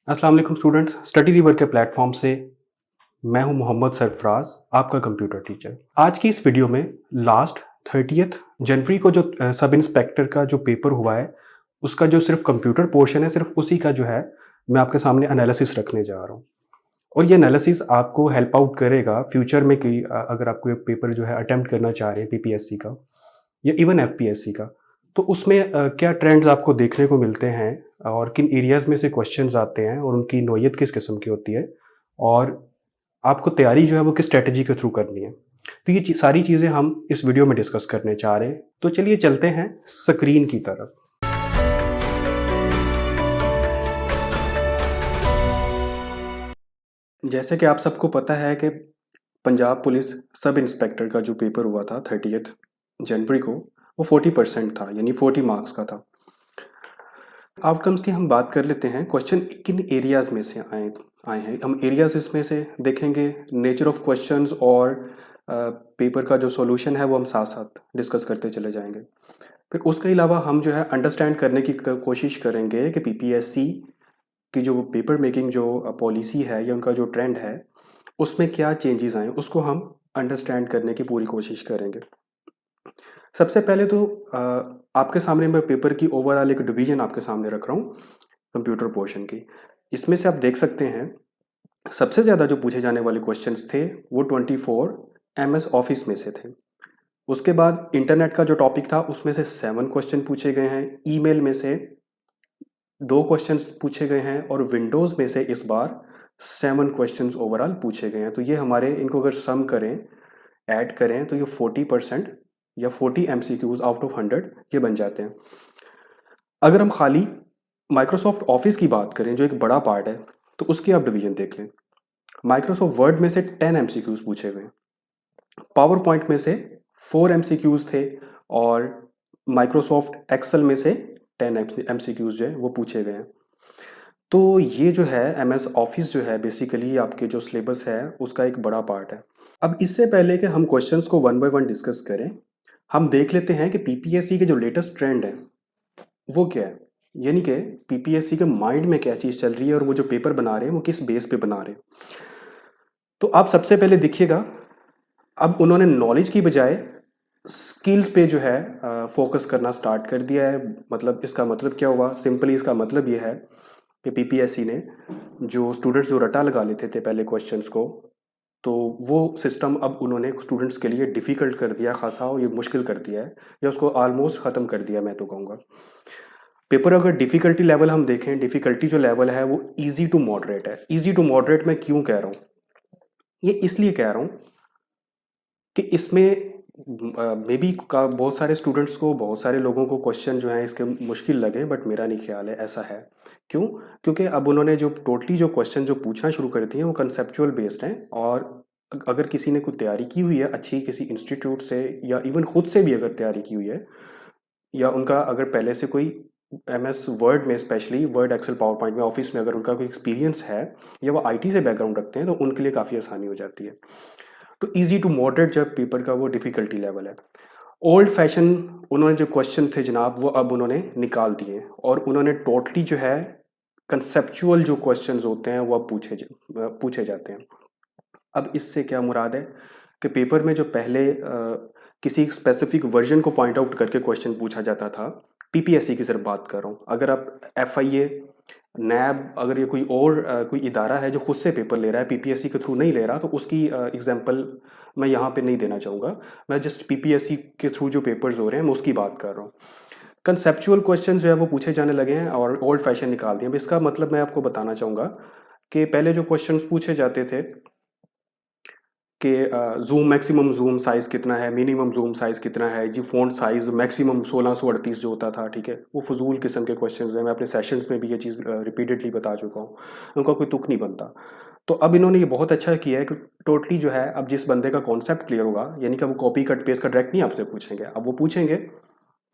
अस्सलाम वालेकुम students, study river के प्लेटफॉर्म से मैं हूं मोहम्मद सरफराज, आपका कंप्यूटर टीचर। आज की इस वीडियो में लास्ट 30th जनवरी को जो सब इंस्पेक्टर का जो पेपर हुआ है, उसका जो सिर्फ कंप्यूटर पोर्शन है, सिर्फ उसी का जो है मैं आपके सामने एनालिसिस रखने जा रहा हूं। और ये एनालिसिस आपको हेल्प आउट करेगा फ्यूचर में कि अगर आपको ये पेपर जो है अटेम्प्ट करना चाह रहे हैं पीपीएससी का या इवन एफपीएससी का, तो उसमें क्या ट्रेंड्स आपको देखने को मिलते हैं और किन एरियाज़ में से क्वेश्चंस आते हैं और उनकी नौइयत किस किस्म की होती है और आपको तैयारी जो है वो किस स्ट्रेटजी के थ्रू करनी है। तो ये सारी चीज़ें हम इस वीडियो में डिस्कस करने चाह रहे हैं। तो चलिए चलते हैं स्क्रीन की तरफ। जैसे कि आप सबको पता है कि पंजाब पुलिस सब इंस्पेक्टर का जो पेपर हुआ था 30th जनवरी को, वो 40% था, यानी 40 मार्क्स का था। आउटकम्स की हम बात कर लेते हैं। क्वेश्चन किन एरियाज़ में से आए हैं, हम एरियाज इसमें से देखेंगे। नेचर ऑफ क्वेश्चंस और पेपर का जो सॉल्यूशन है वो हम साथ साथ डिस्कस करते चले जाएंगे। फिर उसके अलावा हम जो है अंडरस्टैंड करने की कोशिश करेंगे कि पीपीएससी की जो पेपर मेकिंग जो पॉलिसी है या उनका जो ट्रेंड है उसमें क्या चेंजेस आए, उसको हम अंडरस्टैंड करने की पूरी कोशिश करेंगे। सबसे पहले तो आपके सामने मैं पेपर की ओवरऑल एक डिवीजन आपके सामने रख रहा हूँ कंप्यूटर पोर्शन की। इसमें से आप देख सकते हैं सबसे ज़्यादा जो पूछे जाने वाले क्वेश्चंस थे वो 24 एमएस ऑफिस में से थे। उसके बाद इंटरनेट का जो टॉपिक था उसमें से 7 क्वेश्चन पूछे गए हैं, ईमेल में से 2 क्वेश्चंस पूछे गए हैं और विंडोज़ में से इस बार 7 क्वेश्चंस ओवरऑल पूछे गए हैं। तो ये हमारे इनको अगर सम करें, ऐड करें, तो ये 40% या 40 एमसीक्यूज आउट ऑफ 100 ये बन जाते हैं। अगर हम खाली माइक्रोसॉफ्ट ऑफिस की बात करें जो एक बड़ा पार्ट है, तो उसकी आप डिवीजन देख लें। माइक्रोसॉफ्ट वर्ड में से 10 एमसीक्यूज पूछे गए, पावर पॉइंट में से 4 एमसीक्यूज थे और माइक्रोसॉफ्ट एक्सेल में से 10 एमसीक्यूज जो है वो पूछे गए हैं। तो ये जो है एमएस ऑफिस जो है बेसिकली आपके जो सिलेबस है उसका एक बड़ा पार्ट है। अब इससे पहले कि हम क्वेश्चंस को वन बाय वन डिस्कस करें, हम देख लेते हैं कि पीपीएससी के जो लेटेस्ट ट्रेंड है वो क्या है, यानी कि पीपीएससी के माइंड में क्या चीज़ चल रही है और वो जो पेपर बना रहे हैं वो किस बेस पे बना रहे हैं। तो आप सबसे पहले देखिएगा, अब उन्होंने नॉलेज की बजाय स्किल्स पे जो है फोकस करना स्टार्ट कर दिया है। मतलब इसका मतलब क्या हुआ, सिंपली इसका मतलब ये है कि पीपीएससी ने जो स्टूडेंट्स जो रटा लगा लेते थे पहले क्वेश्चंस को, तो वो सिस्टम अब उन्होंने स्टूडेंट्स के लिए डिफ़िकल्ट कर दिया खासा, और ये मुश्किल कर दिया है या उसको ऑलमोस्ट ख़त्म कर दिया मैं तो कहूँगा। पेपर अगर डिफ़िकल्टी लेवल हम देखें, डिफ़िकल्टी जो लेवल है वो ईज़ी टू मॉडरेट है। ईज़ी टू मॉडरेट मैं क्यों कह रहा हूँ, ये इसलिए कह रहा हूँ कि इसमें मे बी का बहुत सारे स्टूडेंट्स को, बहुत सारे लोगों को क्वेश्चन जो हैं इसके मुश्किल लगे, बट मेरा नहीं ख्याल है ऐसा है। क्यों? क्योंकि अब उन्होंने जो टोटली जो क्वेश्चन जो पूछना शुरू कर दिए हैं वो कंसेप्चुअल बेस्ड हैं, और अगर किसी ने कोई तैयारी की हुई है अच्छी किसी इंस्टीट्यूट से या इवन खुद से भी अगर तैयारी की हुई है, या उनका अगर पहले से कोई एमएस वर्ड में, specially Word, Excel, PowerPoint में, ऑफिस में अगर उनका कोई एक्सपीरियंस है या वो आईटी से बैकग्राउंड रखते हैं, तो उनके लिए काफ़ी आसानी हो जाती है। तो इजी टू मॉडरेट जब पेपर का वो डिफ़िकल्टी लेवल है। ओल्ड फैशन उन्होंने जो क्वेश्चन थे जनाब वो अब उन्होंने निकाल दिए और उन्होंने टोटली जो है कंसेप्चुअल जो क्वेश्चंस होते हैं वो अब पूछे जाते हैं। अब इससे क्या मुराद है कि पेपर में जो पहले किसी स्पेसिफिक वर्जन को पॉइंट आउट करके क्वेश्चन पूछा जाता था, पीपीएससी की सिर्फ बात कर रहा हूँ। अगर आप एफआईए, नैब, अगर ये कोई और कोई इदारा है जो खुद से पेपर ले रहा है, पीपीएससी के थ्रू नहीं ले रहा, तो उसकी एग्जांपल मैं यहाँ पे नहीं देना चाहूँगा। मैं जस्ट पीपीएससी के थ्रू जो पेपर्स हो रहे हैं मैं उसकी बात कर रहा हूँ। कंसेप्चुअल क्वेश्चन जो है वो पूछे जाने लगे हैं और ओल्ड फैशन निकाल दिए। अब इसका मतलब मैं आपको बताना चाहूँगा कि पहले जो क्वेश्चंस पूछे जाते थे कि जूम, मैक्सिमम जूम साइज़ कितना है, मिनिमम जूम साइज़ कितना है जी, फ़ॉन्ट साइज़ मैक्सिमम 1638 जो होता था, ठीक है, वो फजूल किस्म के क्वेश्चंस हैं। मैं अपने सेशंस में भी ये चीज़ रिपीटेडली बता चुका हूँ, उनका कोई तुक नहीं बनता। तो अब इन्होंने ये बहुत अच्छा किया है कि टोटली जो है अब जिस बंदे का कॉन्सेप्ट क्लियर होगा, यानी कि वो कॉपी कट पेस्ट का डायरेक्ट नहीं आपसे पूछेंगे। अब वो पूछेंगे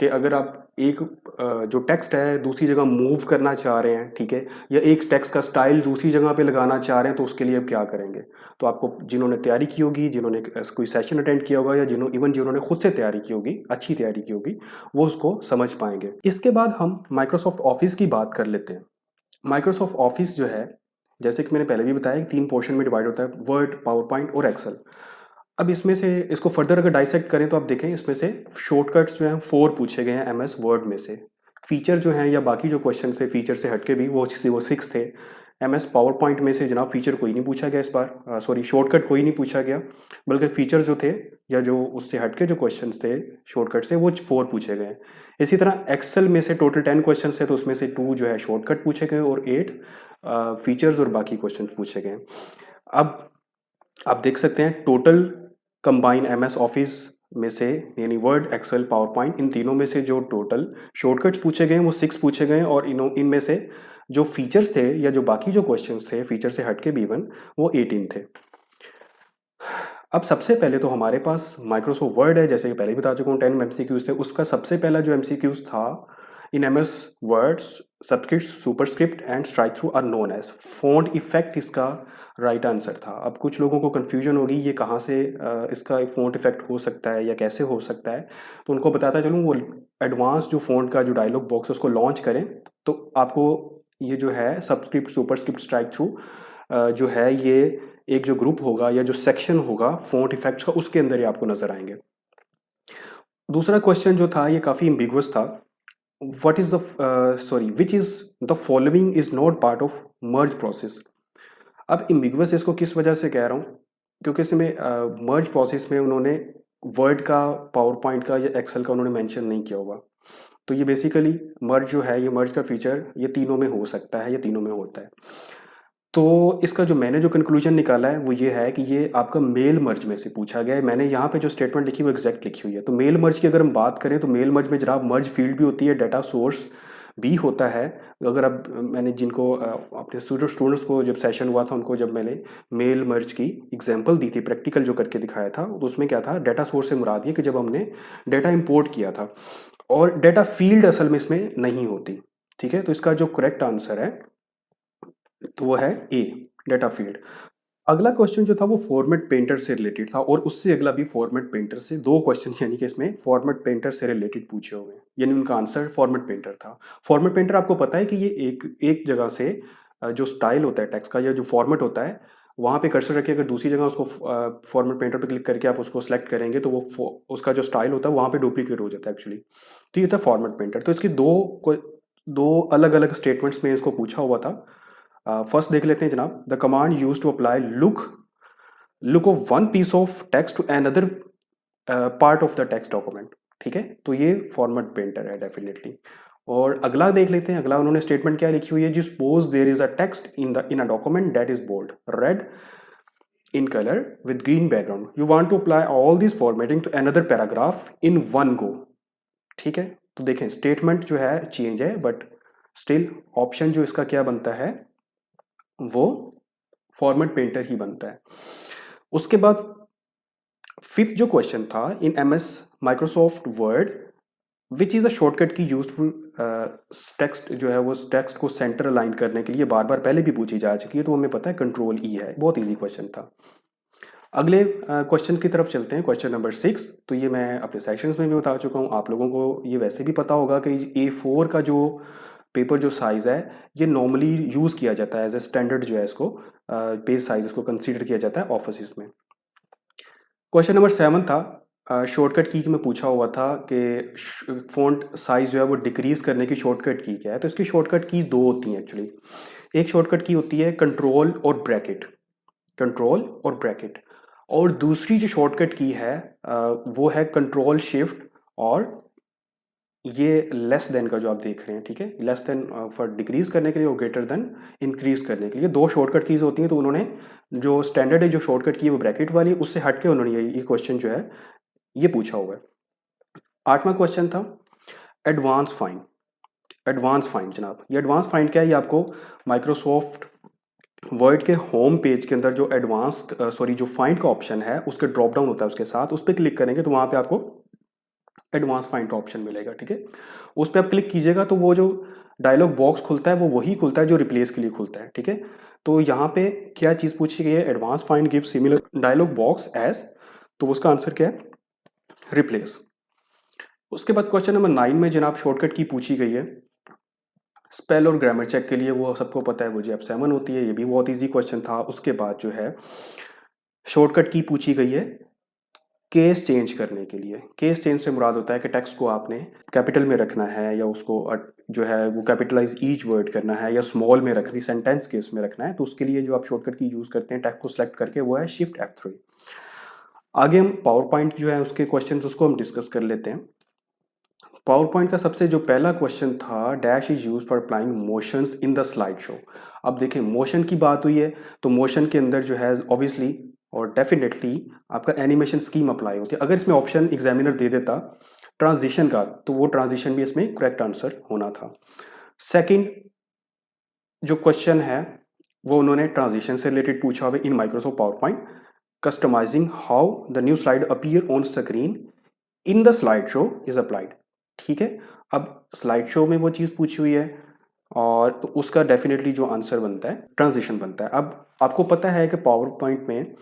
कि अगर आप एक जो टेक्स्ट है दूसरी जगह मूव करना चाह रहे हैं, ठीक है, या एक टेक्स्ट का स्टाइल दूसरी जगह पे लगाना चाह रहे हैं, तो उसके लिए अब क्या करेंगे। तो आपको जिन्होंने तैयारी की होगी, जिन्होंने कोई सेशन अटेंड किया होगा, या जिन्होंने खुद से तैयारी की होगी, अच्छी तैयारी की होगी, वो उसको समझ पाएंगे। इसके बाद हम माइक्रोसॉफ्ट ऑफिस की बात कर लेते हैं। माइक्रोसॉफ्ट ऑफिस जो है, जैसे कि मैंने पहले भी बताया, 3 पोर्शन में डिवाइड होता है, वर्ड, पावर पॉइंट और एक्सेल। अब इसमें से इसको फर्दर अगर डाइसेक्ट करें तो आप देखें इसमें से शॉर्टकट्स जो हैं 4 पूछे गए हैं एमएस वर्ड में से। फीचर जो हैं या बाकी जो क्वेश्चन थे फीचर से हटके भी वो 6 थे। एमएस पावर पॉइंट में से जनाब फीचर कोई नहीं पूछा गया इस बार, सॉरी शॉर्टकट कोई नहीं पूछा गया, बल्कि फीचर जो थे या जो उससे हटके जो क्वेश्चन थे शॉर्टकट से वो 4 पूछे गए। इसी तरह एक्सेल में से टोटल 10 क्वेश्चन थे तो उसमें से 2 जो है शॉर्टकट पूछे गए और 8 फीचर्स और बाकी क्वेश्चन पूछे गए। अब आप देख सकते हैं टोटल कंबाइन एमएस ऑफिस में से यानी वर्ड, एक्सेल, पावर पॉइंट, इन तीनों में से जो टोटल शॉर्टकट्स पूछे गए हैं वो 6 पूछे गए हैं और इनमें से जो फीचर्स थे या जो बाकी जो क्वेश्चंस थे फीचर से हटके भी इवन वो 18 थे। अब सबसे पहले तो हमारे पास माइक्रोसॉफ्ट वर्ड है, जैसे कि पहले भी बता चुका हूँ 10 एमसीक्यूज थे। उसका सबसे पहला जो एमसीक्यूज था in MS Word, subscript, superscript and strikethrough are known as font effect इसका राइट आंसर था। अब कुछ लोगों को कन्फ्यूजन होगी ये कहाँ से इसका फॉन्ट इफेक्ट हो सकता है या कैसे हो सकता है, तो उनको बताता चलूँ वो एडवांस जो फॉन्ट का जो डायलॉग बॉक्स उसको लॉन्च करें तो आपको ये जो है सबस्क्रिप्ट, सुपरस्क्रिप्ट, स्ट्राइक थ्रू जो है ये एक जो ग्रुप होगा या जो सेक्शन होगा फॉन्ट इफेक्ट्स का उसके अंदर ही आपको नजर आएंगे। दूसरा क्वेश्चन जो था ये काफ़ी एम्बिगुअस था। What is the sorry which is the following is not part of merge process. अब एम्बिगुअस इसको किस वजह से कह रहा हूँ, क्योंकि इसमें मर्ज प्रोसेस में उन्होंने वर्ड का, पावर पॉइंट का या एक्सेल का उन्होंने मेंशन नहीं किया होगा। तो ये बेसिकली मर्ज जो है, ये मर्ज का फीचर ये तीनों में हो सकता है, ये तीनों में होता है। तो इसका जो मैंने जो कंक्लूजन निकाला है वो ये है कि ये आपका मेल मर्ज में से पूछा गया है। मैंने यहाँ पे जो स्टेटमेंट लिखी वो एग्जैक्ट लिखी हुई है। तो मेल मर्ज की अगर हम बात करें तो मेल मर्ज में जनाब मर्ज फील्ड भी होती है, डाटा सोर्स भी होता है। अगर अब मैंने जिनको अपने स्टूडेंट्स को जब सेशन हुआ था उनको जब मैंने मेल मर्ज की एग्जांपल दी थी, प्रैक्टिकल जो करके दिखाया था, तो उसमें क्या था, डाटा सोर्स से मुराद ये कि जब हमने डाटा इंपोर्ट किया था और डाटा फील्ड असल में इसमें नहीं होती। ठीक है, तो इसका जो करेक्ट आंसर है तो वो है ए, डाटा फील्ड। अगला क्वेश्चन जो था वो फॉर्मेट पेंटर से रिलेटेड था और उससे अगला भी फॉर्मेट पेंटर से, 2 क्वेश्चन यानी कि इसमें फॉर्मेट पेंटर से रिलेटेड पूछे हुए हैं, यानी उनका आंसर फॉर्मेट पेंटर था। फॉर्मेट पेंटर आपको पता है कि ये एक जगह से जो स्टाइल होता है टेक्स्ट का या जो फॉर्मेट होता है वहाँ पे कर्सर रखिए, अगर दूसरी जगह उसको फॉर्मेट पेंटर पे क्लिक करके आप उसको सेलेक्ट करेंगे तो वो उसका जो स्टाइल होता है वहाँ पे डुप्लीकेट हो जाता है एक्चुअली। तो ये था फॉर्मेट पेंटर। तो इसकी दो अलग अलग स्टेटमेंट्स में इसको पूछा हुआ था। फर्स्ट देख लेते हैं जनाब, the command use to apply look of one piece of text to another part of the text document. ठीक है, तो ये फॉर्मेट पेंटर है डेफिनेटली। और अगला देख लेते हैं, अगला उन्होंने स्टेटमेंट क्या लिखी हुई है, जी suppose there is a text in a document that is bold red in color with green background, you want to apply all this formatting to another paragraph in one go। ठीक है, तो देखें statement जो है change है but still option जो इसका क्या बनता है वो फॉर्मेट पेंटर ही बनता है। उसके बाद फिफ्थ जो क्वेश्चन था, in MS Microsoft word which is a shortcut की यूजफुल टेक्स्ट जो है वो टेक्स्ट को सेंटर अलाइन करने के लिए बार बार पहले भी पूछी जा चुकी है, तो हमें पता है कंट्रोल ई है। बहुत इजी क्वेश्चन था। अगले क्वेश्चन की तरफ चलते हैं, क्वेश्चन नंबर 6। तो ये मैं अपने सेशंस में भी बता चुका हूँ, आप लोगों को ये वैसे भी पता होगा कि A4 का जो पेपर जो साइज़ है ये नॉर्मली यूज़ किया जाता है एज ए स्टैंडर्ड, जो है इसको पेज साइज इसको कंसीडर किया जाता है ऑफिस में। क्वेश्चन नंबर 7 था शॉर्टकट की में पूछा हुआ था कि फ़ॉन्ट साइज़ जो है वो डिक्रीज़ करने की शॉर्टकट की क्या है। तो इसकी शॉर्टकट की 2 होती हैं एक्चुअली। एक शॉर्टकट की होती है कंट्रोल और ब्रैकेट, कंट्रोल और ब्रैकेट, और दूसरी जो शॉर्टकट की है वो है कंट्रोल शिफ्ट और ये लेस देन का जो आप देख रहे हैं। ठीक है, लेस देन फॉर डिक्रीज करने के लिए और ग्रेटर देन इंक्रीज करने के लिए 2 शॉर्टकट कीज होती हैं। तो उन्होंने जो स्टैंडर्ड है जो शॉर्टकट की है वो ब्रैकेट वाली, उससे हट के उन्होंने ये क्वेश्चन जो है ये पूछा हुआ है। 8वां क्वेश्चन था एडवांस फाइंड। एडवांस फाइंड जनाब, ये एडवांस फाइंड क्या है, ये आपको माइक्रोसॉफ्ट वर्ड के होम पेज के अंदर जो एडवांस जो फाइंड का ऑप्शन है उसके ड्रॉप डाउन होता है उसके साथ, उस पर क्लिक करेंगे तो वहाँ पे आपको एडवांस फाइंड का ऑप्शन मिलेगा। ठीक है, उस पर आप क्लिक कीजिएगा तो वो जो डायलॉग बॉक्स खुलता है वो वही खुलता है जो रिप्लेस के लिए खुलता है। ठीक है, तो यहाँ पे क्या चीज़ पूछी गई है, advance find give similar dialog box as, तो उसका आंसर क्या है, रिप्लेस। उसके बाद क्वेश्चन नंबर 9 में जनाब शॉर्टकट की पूछी गई है स्पेल और ग्रामर चेक के लिए वो सबको पता है, वो जो F7 होती है, ये भी बहुत इजी क्वेश्चन था। उसके बाद जो है शॉर्टकट की पूछी गई है केस चेंज करने के लिए। केस चेंज से मुराद होता है कि टेक्स्ट को आपने कैपिटल में रखना है या उसको जो है वो कैपिटलाइज ईच वर्ड करना है या स्मॉल में रखनी, सेंटेंस केस में रखना है। तो उसके लिए जो आप शॉर्टकट की यूज़ करते हैं टेक्स्ट को सेलेक्ट करके, वो है शिफ्ट F3। आगे हम पावर पॉइंट जो है उसके क्वेश्चन उसको हम डिस्कस कर लेते हैं। पावर पॉइंट का सबसे जो पहला क्वेश्चन था, dash is use for applying motions in the slide show. अब देखें, मोशन की बात हुई है तो मोशन के अंदर जो है ऑब्वियसली और डेफिनेटली आपका एनिमेशन स्कीम अप्लाई होती है। अगर इसमें ऑप्शन एग्जामिनर दे देता ट्रांजिशन का, तो वो ट्रांजिशन भी इसमें करेक्ट आंसर होना था। सेकंड जो क्वेश्चन है वो उन्होंने ट्रांजिशन से रिलेटेड पूछा हुआ in Microsoft power point, customising how the new slide appear on screen in the slide show is applied. ठीक है, अब स्लाइड शो में वो चीज़ पूछी हुई है और तो उसका डेफिनेटली जो आंसर बनता है ट्रांजिशन बनता है। अब आपको पता है कि पावर पॉइंट में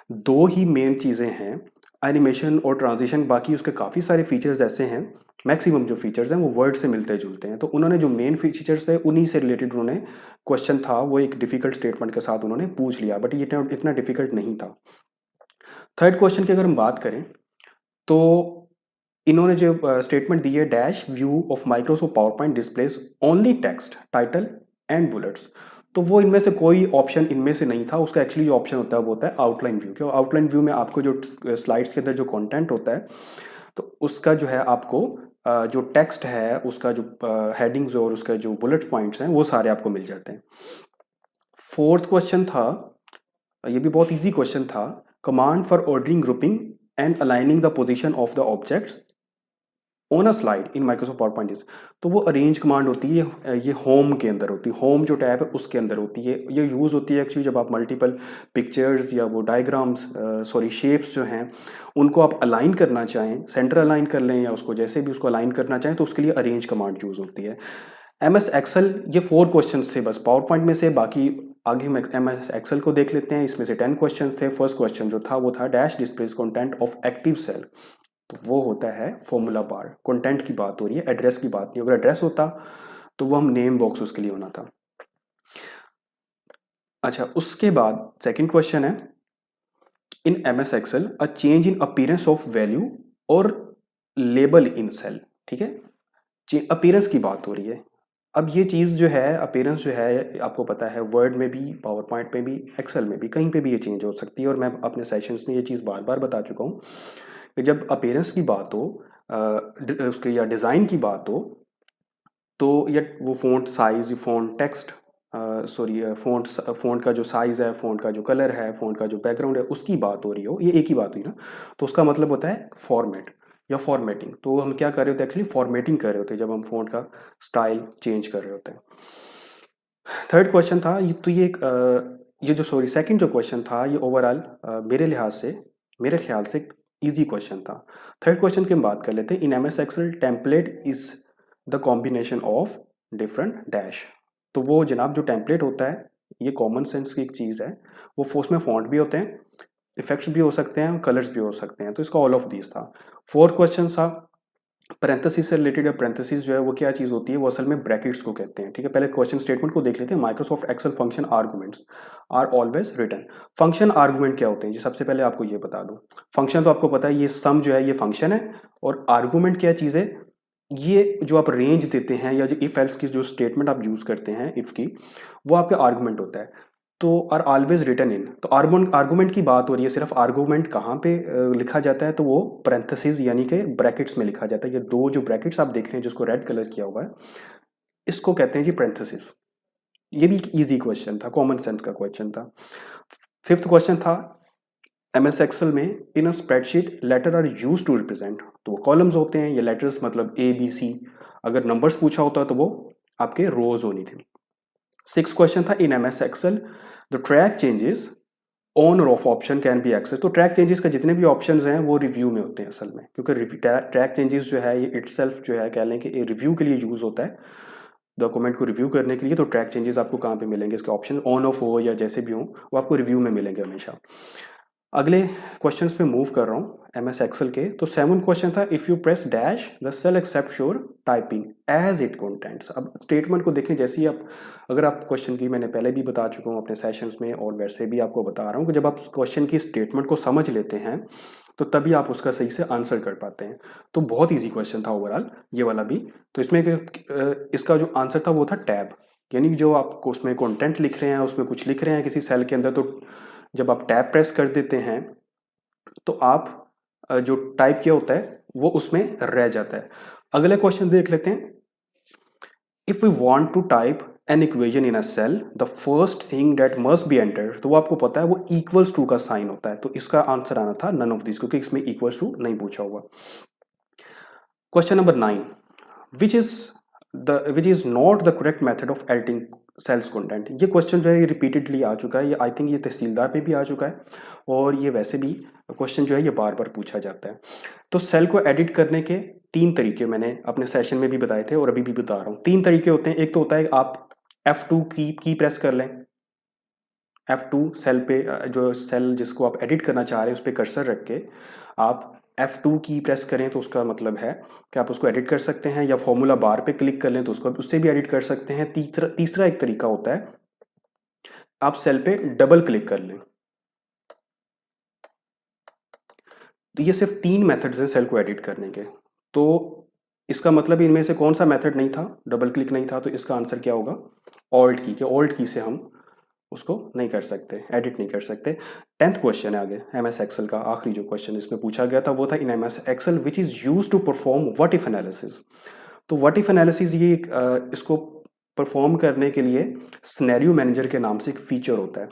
दो ही मेन चीज़ें हैं, एनिमेशन और ट्रांजिशन। बाकी उसके काफ़ी सारे फीचर्स ऐसे हैं, मैक्सिमम जो फीचर्स हैं वो वर्ड से मिलते जुलते हैं। तो उन्होंने जो मेन फीचर्स थे उन्हीं से रिलेटेड उन्होंने क्वेश्चन था, वो एक डिफिकल्ट स्टेटमेंट के साथ उन्होंने पूछ लिया, बट ये इतना डिफिकल्ट नहीं था। थर्ड क्वेश्चन की अगर हम बात करें तो इन्होंने जो स्टेटमेंट दी है, dash view of Microsoft power point displace only text title and bullets. तो वो इनमें से कोई ऑप्शन इनमें से नहीं था। उसका एक्चुअली जो ऑप्शन होता है वो होता है आउटलाइन व्यू। क्यों? आउटलाइन व्यू में आपको जो स्लाइड्स के अंदर जो कंटेंट होता है तो उसका जो है आपको जो टेक्स्ट है उसका जो हेडिंग्स और उसका जो बुलेट पॉइंट्स हैं वो सारे आपको मिल जाते हैं। फोर्थ क्वेश्चन था, ये भी बहुत इजी क्वेश्चन था, command for ordering grouping and aligning the position of the objects on a slide in Microsoft power point is. तो वो अरेंज कमांड होती है, ये होम के अंदर होती है, होम जो टैब है उसके अंदर होती है। ये यूज़ होती है एक्चुअली जब आप मल्टीपल पिक्चर्स या वो डायग्राम्स सॉरी शेप्स जो हैं उनको आप अलाइन करना चाहें, सेंटर अलाइन कर लें या उसको जैसे भी उसको अलाइन करना चाहें, तो उसके लिए अरेंज कमांड यूज़ होती है। MS एक्सेल, ये 4 क्वेश्चन थे बस पावर पॉइंट में से। बाकी आगे हम MS एक्सेल को देख लेते हैं। इसमें से 10 क्वेश्चन थे। फर्स्ट क्वेश्चन जो था वो था dash displace content of active cell. तो वो होता है फॉर्मूला बार। कंटेंट की बात हो रही है, एड्रेस की बात नहीं। अगर एड्रेस होता तो वो हम नेम बॉक्स उसके लिए होना था। अच्छा, उसके बाद सेकंड क्वेश्चन है, in MS Excel a change in appearance of value और लेबल इन सेल। ठीक है, अपीयरेंस की बात हो रही है। अब ये चीज़ जो है अपीयरेंस जो है आपको पता है वर्ड में भी, पावर पॉइंट में भी, एक्सेल में भी, कहीं पे भी ये चेंज हो सकती है। और मैं अपने सेशंस में ये चीज़ बार बार बता चुका हूँ कि जब अपीयरेंस की बात हो उसके या डिज़ाइन की बात हो तो या वो font size, font text sorry font का जो साइज़ है, फ़ॉन्ट का जो कलर है, फ़ॉन्ट का जो बैकग्राउंड है, उसकी बात हो रही हो, ये एक ही बात हुई ना। तो उसका मतलब होता है फॉर्मेट या फॉर्मेटिंग। तो हम क्या कर रहे होते हैं, एक्चुअली फॉर्मेटिंग कर रहे होते हैं जब हम फ़ॉन्ट का स्टाइल चेंज कर रहे होते हैं। थर्ड क्वेश्चन था ये, तो ये जो सॉरी सेकंड जो क्वेश्चन था ये ओवरऑल मेरे लिहाज से, मेरे ख्याल से इजी क्वेश्चन था। थर्ड क्वेश्चन की हम बात कर लेते हैं। In MS Excel template is the combination of different dash. तो वो जनाब जो टेम्पलेट होता है ये कॉमन सेंस की एक चीज़ है। वो उसमें फॉन्ट भी होते हैं, इफेक्ट्स भी हो सकते हैं, कलर्स भी हो सकते हैं। तो इसका ऑल ऑफ दिस था। फोर्थ क्वेश्चन था पैरेंथेसिस से रिलेटेड है। पैरेंथेसिस जो है वो क्या चीज़ होती है, वो असल में ब्रैकेट्स को कहते हैं। ठीक है, पहले क्वेश्चन स्टेटमेंट को देख लेते हैं। Microsoft Excel function arguments are always written. Function argument क्या होते हैं जी, सबसे पहले आपको ये बता दूं। फंक्शन तो आपको पता है, ये सम जो है ये फंक्शन है। और आर्गुमेंट क्या चीज़ है, ये जो आप रेंज देते हैं या जो इफ एल्स की जो स्टेटमेंट आप यूज़ करते हैं इफ की, वो आपका आर्गुमेंट होता है। तो आर ऑलवेज रिटन इन, तो आर्गुमेंट की बात हो रही है। सिर्फ आर्गुमेंट कहाँ पे लिखा जाता है, तो वो पैरेंथेसिस यानी कि ब्रैकेट्स में लिखा जाता है। ये दो जो ब्रैकेट्स आप देख रहे हैं जिसको रेड कलर किया हुआ है, इसको कहते हैं जी पैरेंथेसिस। ये भी एक इजी क्वेश्चन था, कॉमन सेंस का क्वेश्चन था। फिफ्थ क्वेश्चन था MS एक्सेल में in a spreadsheet letter are use to represent. तो वो कॉलम्स होते हैं, ये लेटर्स मतलब ABC। अगर नंबर्स पूछा होता तो वो आपके रोज होनी थी। सिक्स क्वेश्चन था, in MS excel the track changes on और off option can be access. तो ट्रैक चेंजेस का जितने भी ऑप्शंस हैं वो रिव्यू में होते हैं असल में, क्योंकि ट्रैक चेंजेस जो है ये इटसेल्फ जो है कह लें कि रिव्यू के लिए यूज़ होता है, डॉक्यूमेंट को रिव्यू करने के लिए। तो ट्रैक चेंजेस आपको कहाँ पे मिलेंगे, इसके ऑप्शन ऑन ऑफ हो या जैसे भी हो वो आपको रिव्यू में मिलेंगे हमेशा। अगले क्वेश्चंस पे मूव कर रहा हूँ MS एक्सेल के। तो 7 क्वेश्चन था, if you press dash the cell accept your typing as it contents. अब स्टेटमेंट को देखें, जैसे ही आप, अगर आप क्वेश्चन की, मैंने पहले भी बता चुका हूँ अपने सेशंस में और वैसे भी आपको बता रहा हूँ कि जब आप क्वेश्चन की स्टेटमेंट को समझ लेते हैं तो तभी आप उसका सही से आंसर कर पाते हैं। तो बहुत ईजी क्वेश्चन था ओवरऑल ये वाला भी। तो इसमें इसका जो आंसर था वो था टैब, यानी जो आप उसमें कंटेंट लिख रहे हैं, उसमें कुछ लिख रहे हैं किसी सेल के अंदर, तो जब आप टैब प्रेस कर देते हैं तो आप जो टाइप किया होता है वो उसमें रह जाता है। अगले क्वेश्चन देख लेते हैं। If we want to type an equation in a cell the first thing that must be entered, तो वो आपको पता है वो इक्वल्स टू का साइन होता है। तो इसका आंसर आना था नन ऑफ दिस, क्योंकि इसमें इक्वल्स टू नहीं पूछा हुआ। Question number 9, which is not the correct method of editing cells content. ये क्वेश्चन जो है ये रिपीटेडली आ चुका है, ये आई थिंक ये तहसीलदार पे भी आ चुका है, और ये वैसे भी क्वेश्चन जो है ये बार बार पूछा जाता है। तो सेल को एडिट करने के 3 तरीके मैंने अपने सेशन में भी बताए थे और अभी भी बता रहा हूँ। 3 तरीके होते हैं। एक तो होता है आप F2 की प्रेस कर लें, F2 सेल पे, जो सेल जिसको आप एडिट करना चाह रहे हैं उस पर कर्सर रख के आप F2 की प्रेस करें तो उसका मतलब है कि आप उसको एडिट कर सकते हैं, या फॉर्मूला बार पे क्लिक कर लें तो उसको उससे भी एडिट कर सकते हैं। तीसरा एक तरीका होता है आप सेल पे डबल क्लिक कर लें। तो ये सिर्फ 3 मेथड्स हैं सेल को एडिट करने के। तो इसका मतलब इनमें से कौन सा मेथड नहीं था, डबल क्लिक नहीं था, तो इसका आंसर क्या होगा, ऑल्ट की। ऑल्ट की से हम उसको नहीं कर सकते, एडिट नहीं कर सकते। 10th क्वेश्चन है आगे MS एक्सेल का। आखिरी जो क्वेश्चन इसमें पूछा गया था वो था, in MS Excel which is use to perform what if analysis. तो व्हाट इफ एनालिसिस ये इसको परफॉर्म करने के लिए सिनेरियो मैनेजर के नाम से एक फीचर होता है।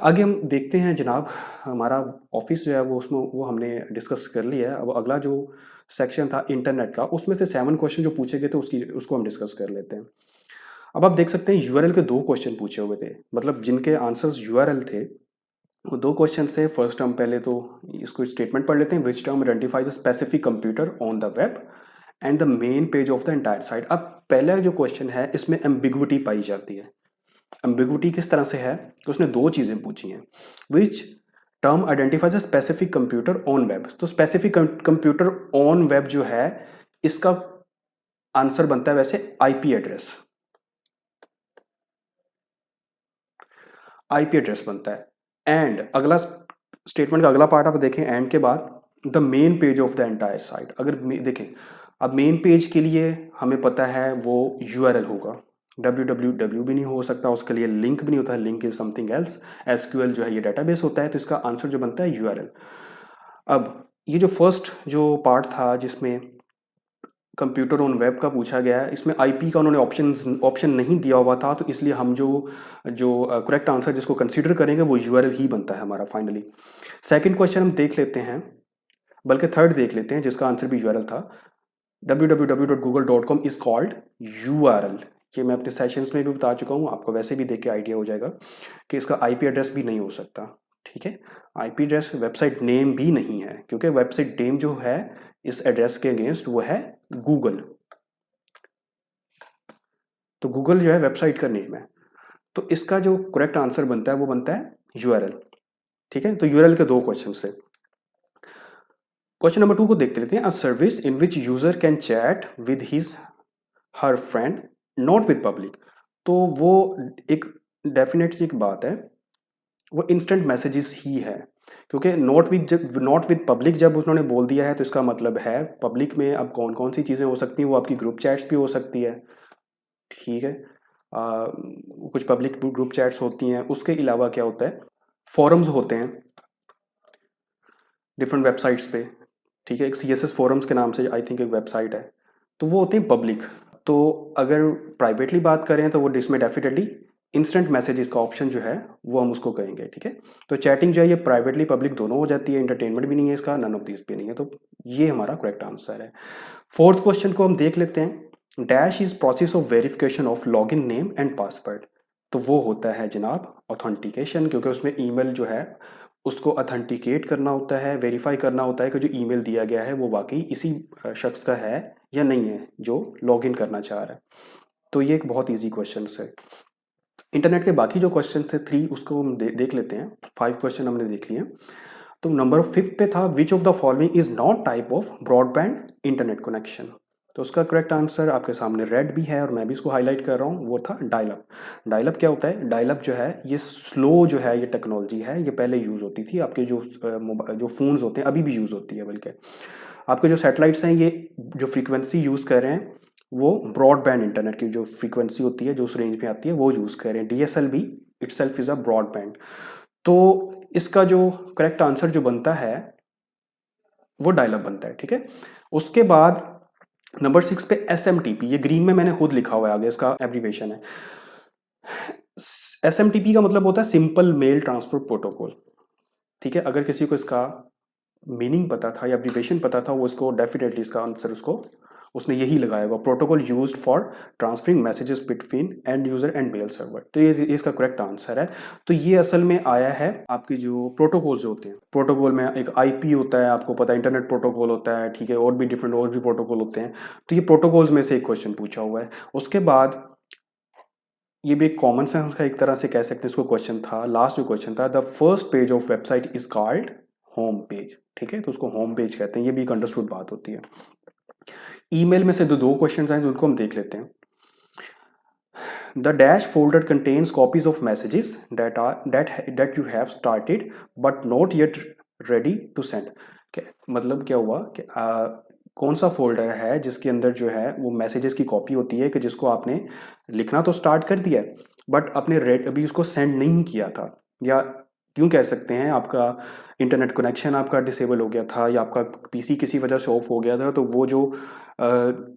आगे हम देखते हैं जनाब, हमारा ऑफिस जो है वो उसमें वो हमने डिस्कस कर लिया है। अब अगला जो सेक्शन था इंटरनेट का, उसमें से 7 क्वेश्चन जो पूछे गए थे उसको हम डिस्कस कर लेते हैं। अब आप देख सकते हैं URL के 2 क्वेश्चन पूछे हुए थे, मतलब जिनके आंसर्स URL थे वो 2 क्वेश्चन थे। फर्स्ट टर्म पहले तो इसको स्टेटमेंट पढ़ लेते हैं, which term identifies a specific computer on the web and the main page of the entire site. अब पहला जो क्वेश्चन है इसमें एम्बिगुइटी पाई जाती है। एम्बिगुइटी किस तरह से है कि उसने 2 चीज़ें पूछी हैं, which term identifies a specific computer on web. तो स्पेसिफिक कंप्यूटर ऑन वेब जो है इसका आंसर बनता है वैसे IP एड्रेस, IP एड्रेस बनता है। एंड अगला स्टेटमेंट का अगला पार्ट आप देखें, एंड के बाद the main page of the entire site. अगर देखें, अब मेन पेज के लिए हमें पता है वो URL होगा, www भी नहीं हो सकता, उसके लिए लिंक भी नहीं होता है, link is something else. SQL जो है ये डेटाबेस होता है, तो इसका आंसर जो बनता है URL। अब ये जो फर्स्ट जो पार्ट था जिसमें कंप्यूटर ऑन वेब का पूछा गया है, इसमें IP का उन्होंने ऑप्शन नहीं दिया हुआ था, तो इसलिए हम जो जो करेक्ट आंसर जिसको कंसीडर करेंगे वो URL ही बनता है हमारा फाइनली। सेकंड क्वेश्चन हम देख लेते हैं, बल्कि थर्ड देख लेते हैं जिसका आंसर भी URL था। www.google.com is called URL। ये मैं अपने सेशंस में भी बता चुका हूँ, आपको वैसे भी देख के आइडिया हो जाएगा कि इसका IP एड्रेस भी नहीं हो सकता। ठीक है, IP एड्रेस वेबसाइट नेम भी नहीं है, क्योंकि वेबसाइट नेम जो है इस एड्रेस के अगेंस्ट वो है गूगल। तो गूगल जो है वेबसाइट का नेम है, तो इसका जो करेक्ट आंसर बनता है वो बनता है URL। ठीक है, तो URL के 2 क्वेश्चन से। क्वेश्चन नंबर 2 को देखते लेते हैं। A service in which user can chat with his her friend not with public. तो वो एक डेफिनेट सी एक बात है, वो इंस्टेंट मैसेजेस ही है, क्योंकि नॉट विद पब्लिक जब उन्होंने बोल दिया है तो इसका मतलब है पब्लिक में अब कौन कौन सी चीज़ें हो सकती हैं, वो आपकी ग्रुप चैट्स भी हो सकती है। ठीक है, कुछ पब्लिक ग्रुप चैट्स होती हैं, उसके अलावा क्या होता है, फोरम्स होते हैं डिफरेंट वेबसाइट्स पे। ठीक है, एक CSS फोरम्स के नाम से आई थिंक एक वेबसाइट है, तो वो होते हैं पब्लिक। तो अगर प्राइवेटली बात करें तो वो इसमें डेफिनेटली इंस्टेंट मैसेजेस का ऑप्शन जो है वो हम उसको कहेंगे। ठीक है, तो चैटिंग जो है ये प्राइवेटली पब्लिक दोनों हो जाती है, इंटरटेनमेंट भी नहीं है इसका, नन ऑफ दिस भी नहीं है, तो ये हमारा करेक्ट आंसर है। फोर्थ क्वेश्चन को हम देख लेते हैं। Dash is process of verification of log n name and password. तो वो होता है जनाब ऑथेंटिकेशन, क्योंकि उसमें ईमेल जो है उसको अथेंटिकेट करना होता है, वेरीफाई करना होता है कि जो ईमेल दिया गया है वो वाकई इसी शख्स का है या नहीं है जो लॉगिन करना चाह रहा है। तो ये एक बहुत इजी क्वेश्चन है। इंटरनेट के बाकी जो क्वेश्चन थे 3 उसको हम देख लेते हैं। 5 क्वेश्चन हमने देख लिए। तो नंबर 5 पे था which of the following is not type of broadband internet connection. तो उसका करेक्ट आंसर आपके सामने रेड भी है और मैं भी इसको हाईलाइट कर रहा हूँ, वो था डायलअप। डायलअप क्या होता है? डायलअप जो है ये स्लो जो है ये टेक्नोलॉजी है, ये पहले यूज़ होती थी आपके जो फ़ोन्स होते हैं, अभी भी यूज़ होती है, बल्कि आपके जो सैटेलाइट्स हैं ये जो फ्रीक्वेंसी यूज़ कर रहे हैं वो ब्रॉडबैंड इंटरनेट की जो फ्रीक्वेंसी होती है जो उस रेंज में आती है वो यूज़ कर रहे हैं। डीएसएल भी इटसेल्फ इज़ अ ब्रॉडबैंड। तो इसका जो करेक्ट आंसर जो बनता है वो डायलअप बनता है, ठीक है। उसके बाद नंबर 6 पे SMTP, ये ग्रीन में मैंने खुद लिखा हुआ है, आगे इसका एब्रीवेशन है। SMTP का मतलब होता है सिंपल मेल ट्रांसफर प्रोटोकॉल, ठीक है। अगर किसी को इसका मीनिंग पता था या एब्रीवेशन पता था वो इसको डेफिनेटली इसका आंसर उसने यही लगाया हुआ, protocol used for transferring messages between end user and mail server. तो ये इसका करेक्ट आंसर है। तो ये असल में आया है आपके जो प्रोटोकॉल्स होते हैं, प्रोटोकॉल में एक IP होता है, आपको पता है इंटरनेट प्रोटोकॉल होता है, ठीक है, और भी डिफरेंट और भी प्रोटोकॉल होते हैं। तो ये प्रोटोकॉल्स में से एक क्वेश्चन पूछा हुआ है। उसके बाद ये भी एक कॉमन सेंस का एक तरह से कह सकते हैं इसको क्वेश्चन था, लास्ट जो क्वेश्चन था, the first page of website is called home page, ठीक है, तो उसको होम पेज कहते हैं, ये भी एक अंडरस्टूड बात होती है। ईमेल में से दो क्वेश्चन आए उनको हम देख लेते हैं। The dash folder contains copies of messages that you have started but not yet ready to send. मतलब क्या हुआ कि कौन सा फोल्डर है जिसके अंदर जो है वो मैसेजेस की कॉपी होती है कि जिसको आपने लिखना तो स्टार्ट कर दिया है बट अपने अभी उसको सेंड नहीं किया था, या क्यों कह सकते हैं आपका इंटरनेट कनेक्शन आपका डिसेबल हो गया था या आपका PC किसी वजह से ऑफ हो गया था, तो वो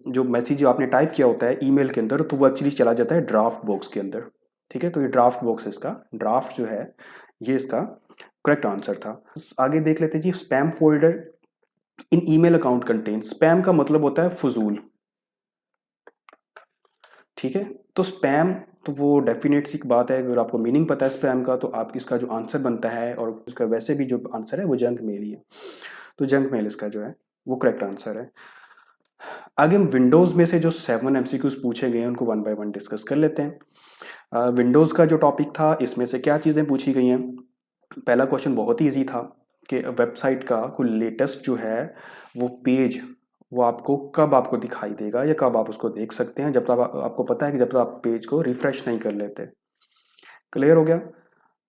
जो मैसेज आपने टाइप किया होता है ईमेल के अंदर तो वो एक्चुअली चला जाता है ड्राफ्ट बॉक्स के अंदर, ठीक है। तो ये ड्राफ्ट बॉक्स इसका ड्राफ्ट जो है ये इसका करेक्ट आंसर था। आगे देख लेते हैं जी, spam folder in email account contain, spam का मतलब होता है फजूल, ठीक है। तो स्पैम तो वो डेफिनेट सी बात है, अगर आपको मीनिंग पता है स्पैम का तो आप इसका जो आंसर बनता है और इसका वैसे भी जो आंसर है वो जंक मेल ही है, तो जंक मेल इसका जो है वो करेक्ट आंसर है। आगे हम विंडोज़ में से जो 7 MCQs पूछे गए हैं उनको 1 बाय 1 डिस्कस कर लेते हैं। विंडोज़ का जो टॉपिक था इसमें से क्या चीज़ें पूछी गई हैं। पहला क्वेश्चन बहुत ही ईजी था कि वेबसाइट का कोई लेटेस्ट जो है वो पेज वो आपको कब आपको दिखाई देगा या कब आप उसको देख सकते हैं, जब तक आपको पता है कि जब तक आप पेज को रिफ्रेश नहीं कर लेते। क्लियर हो गया?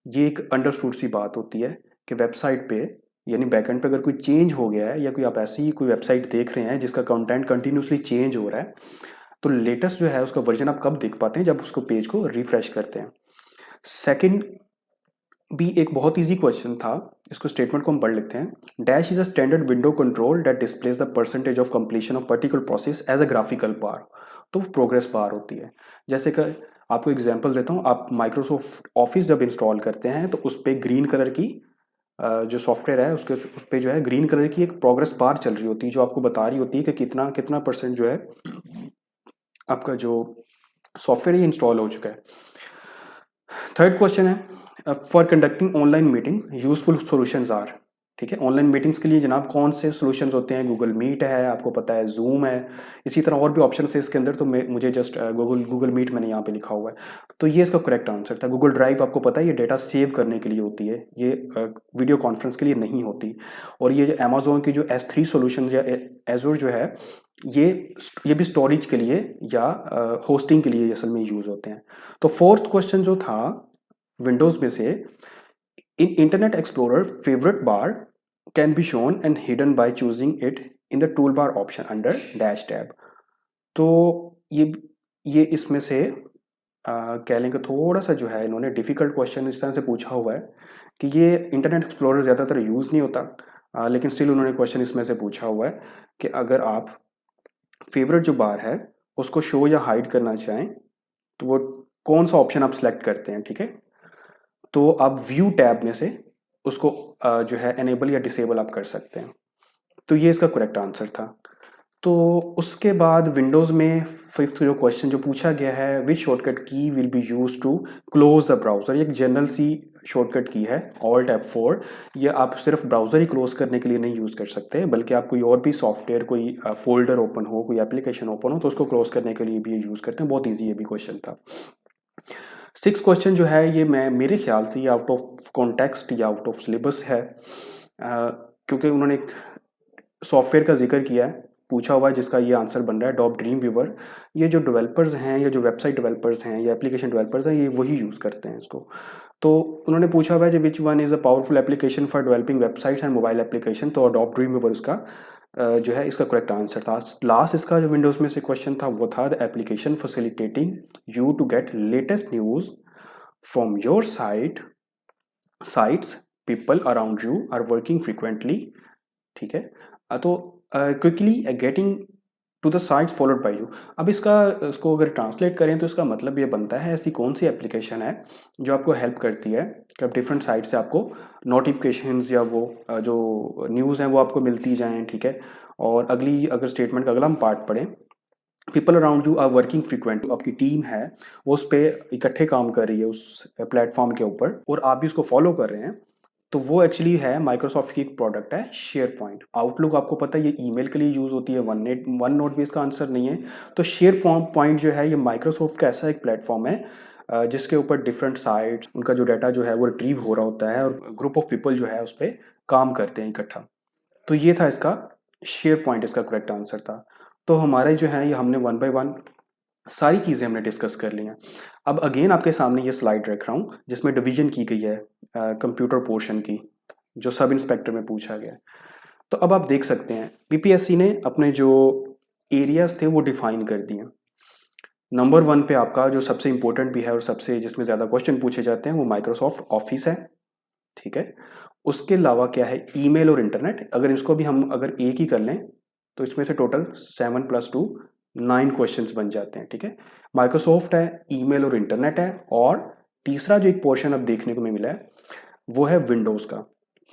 ये एक अंडरस्टूड सी बात होती है कि वेबसाइट पे यानी बैकएंड पे अगर कोई चेंज हो गया है या कोई आप ऐसी ही कोई वेबसाइट देख रहे हैं जिसका कंटेंट कंटिन्यूसली चेंज हो रहा है तो लेटेस्ट जो है उसका वर्जन आप कब देख पाते हैं, जब उसको पेज को रिफ्रेश करते हैं। सेकंड भी एक बहुत इजी क्वेश्चन था, इसको स्टेटमेंट को हम पढ़ लेते हैं। Dash is a standard window control that displays the percentage of completion of particular process as a graphical bar. तो प्रोग्रेस बार होती है। जैसे कि आपको एग्जांपल देता हूँ, आप माइक्रोसॉफ्ट ऑफिस जब इंस्टॉल करते हैं तो उस पर ग्रीन कलर की जो सॉफ्टवेयर है उसके उस पर जो है ग्रीन कलर की एक प्रोग्रेस बार चल रही होती है जो आपको बता रही होती है कि कितना कितना परसेंट जो है आपका जो सॉफ्टवेयर ये इंस्टॉल हो चुका है। थर्ड क्वेश्चन है, for conducting online meeting useful solutions are, ठीक है। ऑनलाइन मीटिंग्स के लिए जनाब कौन से सॉल्यूशंस होते हैं? गूगल मीट है, आपको पता है जूम है, इसी तरह और भी ऑप्शन है इसके अंदर, तो मुझे जस्ट गूगल मीट मैंने यहाँ पे लिखा हुआ है, तो ये इसका करेक्ट आंसर था। गूगल ड्राइव आपको पता है ये डेटा सेव करने के लिए होती है, ये वीडियो कॉन्फ्रेंस के लिए नहीं होती। और ये जो अमेजोन की जो S3 सॉल्यूशन या एजोर जो है ये भी स्टोरेज के लिए या होस्टिंग के लिए असल में यूज होते हैं। तो फोर्थ क्वेश्चन जो था विंडोज में से, in Internet Explorer favourite bar can be shown and hidden by choosing it in the tool bar option under dash tab. तो ये इसमें से कह लें कि थोड़ा सा जो है इन्होंने डिफिकल्ट क्वेश्चन इस तरह से पूछा हुआ है कि ये इंटरनेट एक्सप्लोरर ज़्यादातर यूज़ नहीं होता, लेकिन स्टिल उन्होंने क्वेश्चन इसमें से पूछा हुआ है कि अगर आप फेवरेट जो बार है उसको शो या हाइड करना चाहें तो वो कौन सा ऑप्शन आप सेलेक्ट करते हैं, ठीक है। तो आप व्यू टैब में से उसको जो है एनेबल या डिसेबल आप कर सकते हैं। तो ये इसका करेक्ट आंसर था। तो उसके बाद विंडोज़ में फिफ्थ जो क्वेश्चन जो पूछा गया है, which shortcut key will be use to close the browser. एक जनरल सी शॉर्टकट की है Alt F4। ये आप सिर्फ ब्राउज़र ही क्लोज करने के लिए नहीं यूज़ कर सकते बल्कि आप कोई और भी सॉफ्टवेयर कोई फोल्डर ओपन हो कोई एप्लीकेशन ओपन हो तो उसको क्लोज करने के लिए भी ये यूज़ करते हैं। बहुत ईजी ये भी क्वेश्चन था। सिक्स क्वेश्चन जो है ये मेरे ख्याल से ये आउट ऑफ कॉन्टेक्स्ट या आउट ऑफ सिलेबस है। क्योंकि उन्होंने एक सॉफ्टवेयर का जिक्र किया है, पूछा हुआ है जिसका ये आंसर बन रहा है, डॉप ड्रीम व्यूवर। ये जो डेवलपर्स हैं या जो वेबसाइट डेवलपर्स हैं या एप्लीकेशन डेवलपर्स हैं, ये वही यूज़ करते हैं इसको। तो उन्होंने पूछा हुआ है which one is a powerful application for developing websites and mobile application, तो डॉप ड्रीम व्यूवर उसका जो है इसका करेक्ट आंसर था। लास्ट इसका जो विंडोज़ में से क्वेश्चन था वो था the application facilitating you to get latest news from your sites people around you are working frequently. ठीक है, तो quickly getting to the sites followed by you. अब इसको अगर ट्रांसलेट करें तो इसका मतलब ये बनता है ऐसी कौन सी एप्लीकेशन है जो आपको हेल्प करती है कि आप डिफरेंट साइट से आपको नोटिफिकेशंस या वो जो न्यूज़ हैं वो आपको मिलती जाएं। ठीक है, और अगर स्टेटमेंट का अगला हम पार्ट पढ़ें, people around you are working frequent, आपकी टीम है वो उस पर इकट्ठे काम कर रही है उस प्लेटफॉर्म के ऊपर और आप भी उसको फॉलो कर रहे हैं, तो वो एक्चुअली है माइक्रोसॉफ्ट की एक प्रोडक्ट है शेयर पॉइंट। आउटलुक आपको पता है ये ईमेल के लिए यूज़ होती है, वन नोट भी इसका आंसर नहीं है। तो शेयर पॉइंट जो है ये माइक्रोसॉफ्ट का ऐसा एक प्लेटफॉर्म है जिसके ऊपर डिफरेंट साइट्स, उनका जो डाटा जो है वो रिट्रीव हो रहा होता है और ग्रुप ऑफ पीपल जो है उस पर काम करते हैं इकट्ठा। तो ये था इसका शेयर पॉइंट, इसका करेक्ट आंसर था। तो हमारे जो है ये हमने वन बाय वन सारी चीज़ें हमने डिस्कस कर ली हैं। अब अगेन आपके सामने ये स्लाइड रख रहा हूँ जिसमें डिवीजन की गई है कंप्यूटर पोर्शन की, जो सब इंस्पेक्टर में पूछा गया है। तो अब आप देख सकते हैं पीपीएससी ने अपने जो एरियाज थे वो डिफाइन कर दिए। नंबर 1 पे आपका जो सबसे इंपॉर्टेंट भी है और सबसे जिसमें ज़्यादा क्वेश्चन पूछे जाते हैं वो माइक्रोसॉफ्ट ऑफिस है। ठीक है, उसके अलावा क्या है, ईमेल और इंटरनेट। अगर इसको भी हम अगर एक ही कर लें तो इसमें से टोटल 7 + 2 9 क्वेश्चंस बन जाते हैं। ठीक है, माइक्रोसॉफ्ट है, ईमेल और इंटरनेट है, और तीसरा जो एक पोर्शन अब देखने को मिला है वो है विंडोज़ का।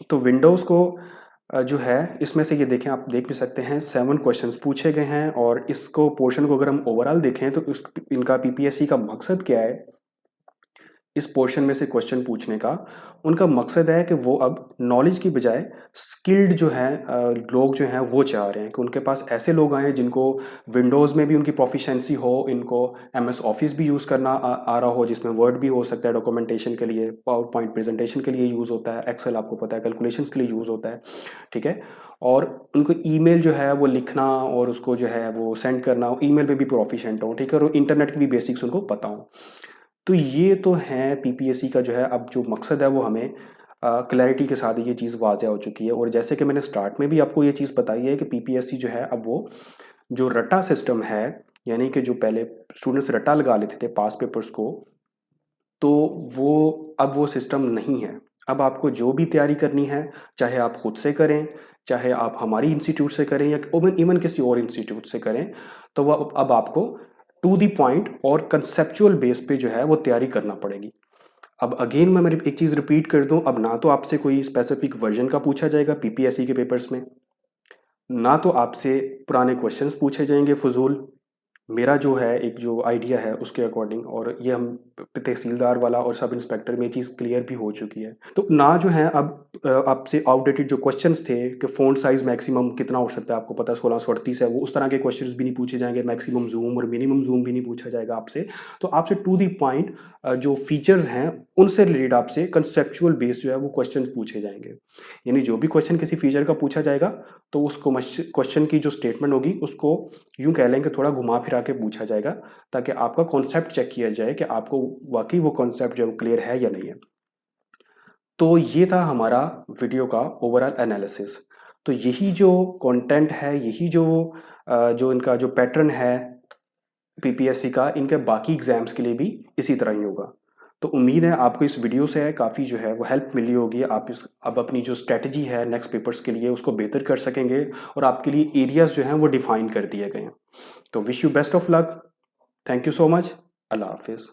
तो विंडोज़ को जो है इसमें से ये देखें, आप देख भी सकते हैं 7 क्वेश्चंस पूछे गए हैं, और इसको पोर्शन को अगर हम ओवरऑल देखें तो इनका पीपीएससी का मकसद क्या है इस पोर्शन में से क्वेश्चन पूछने का। उनका मकसद है कि वो अब नॉलेज की बजाय स्किल्ड जो है लोग जो हैं वो चाह रहे हैं कि उनके पास ऐसे लोग आएँ जिनको विंडोज़ में भी उनकी प्रोफिशेंसी हो, इनको एमएस ऑफिस भी यूज़ करना आ रहा हो, जिसमें वर्ड भी हो सकता है डॉक्यूमेंटेशन के लिए, पावर पॉइंट प्रेजेंटेशन के लिए यूज़ होता है, एक्सेल आपको पता है कैलकुलेशंस के लिए यूज़ होता है। ठीक है, और उनको ईमेल जो है वो लिखना और उसको जो है वो सेंड करना, ईमेल में भी प्रोफिशेंट हो। ठीक है, और इंटरनेट की भी बेसिक्स उनको पता हो। तो ये तो है पीपीएससी का जो है अब जो मकसद है वो हमें क्लैरिटी के साथ ये चीज़ वाज़ह हो चुकी है। और जैसे कि मैंने स्टार्ट में भी आपको ये चीज़ बताई है कि पीपीएससी जो है अब वो जो रटा सिस्टम है, यानी कि जो पहले स्टूडेंट्स रटा लगा लेते थे पास पेपर्स को, तो वो अब वो सिस्टम नहीं है। अब आपको जो भी तैयारी करनी है, चाहे आप खुद से करें, चाहे आप हमारी इंस्टीट्यूट से करें या इवन किसी और इंस्टीट्यूट से करें, तो वो अब आपको टू दी पॉइंट और कंसेप्चुअल बेस पे जो है वो तैयारी करना पड़ेगी। अब अगेन मैं मेरी एक चीज़ रिपीट कर दूं, अब ना तो आपसे कोई स्पेसिफिक वर्जन का पूछा जाएगा पीपीएससी के पेपर्स में, ना तो आपसे पुराने क्वेश्चंस पूछे जाएंगे फजूल। मेरा जो है एक जो आइडिया है उसके अकॉर्डिंग, और ये हम तहसीलदार वाला और सब इंस्पेक्टर में ये चीज़ क्लियर भी हो चुकी है। तो ना जो है अब आपसे आउटडेटेड जो क्वेश्चंस थे कि फ़ॉन्ट साइज़ मैक्सिमम कितना हो सकता है, आपको पता है 1638 है, वो उस तरह के क्वेश्चंस भी नहीं पूछे जाएंगे। मैक्सिमम जूम और मिनिमम जूम भी नहीं पूछा जाएगा आपसे। तो आपसे टू दी पॉइंट जो फीचर्स हैं उनसे रिलेटेड आपसे कंसेप्चुअल बेस जो है वो क्वेश्चन पूछे जाएंगे। यानी जो भी क्वेश्चन किसी फीचर का पूछा जाएगा तो उस क्वेश्चन की जो स्टेटमेंट होगी उसको यूँ कह लें कि थोड़ा घुमा फिरा के पूछा जाएगा, ताकि आपका कॉन्सेप्ट चेक किया जाए कि आपको वाकई वो कॉन्सेप्ट जो क्लियर है या नहीं है। तो ये था हमारा वीडियो का ओवरऑल एनालिसिस। तो यही जो कंटेंट है, यही जो इनका जो पैटर्न है पीपीएससी का, इनके बाकी एग्जाम्स के लिए भी इसी तरह ही होगा। तो उम्मीद है आपको इस वीडियो से काफ़ी जो है वो हेल्प मिली होगी। आप अब अपनी जो स्ट्रेटजी है नेक्स्ट पेपर्स के लिए उसको बेहतर कर सकेंगे, और आपके लिए एरियाज जो हैं वो डिफाइन कर दिए गए हैं। तो wish you best of luck. Thank you so much. अल्लाह हाफिज़।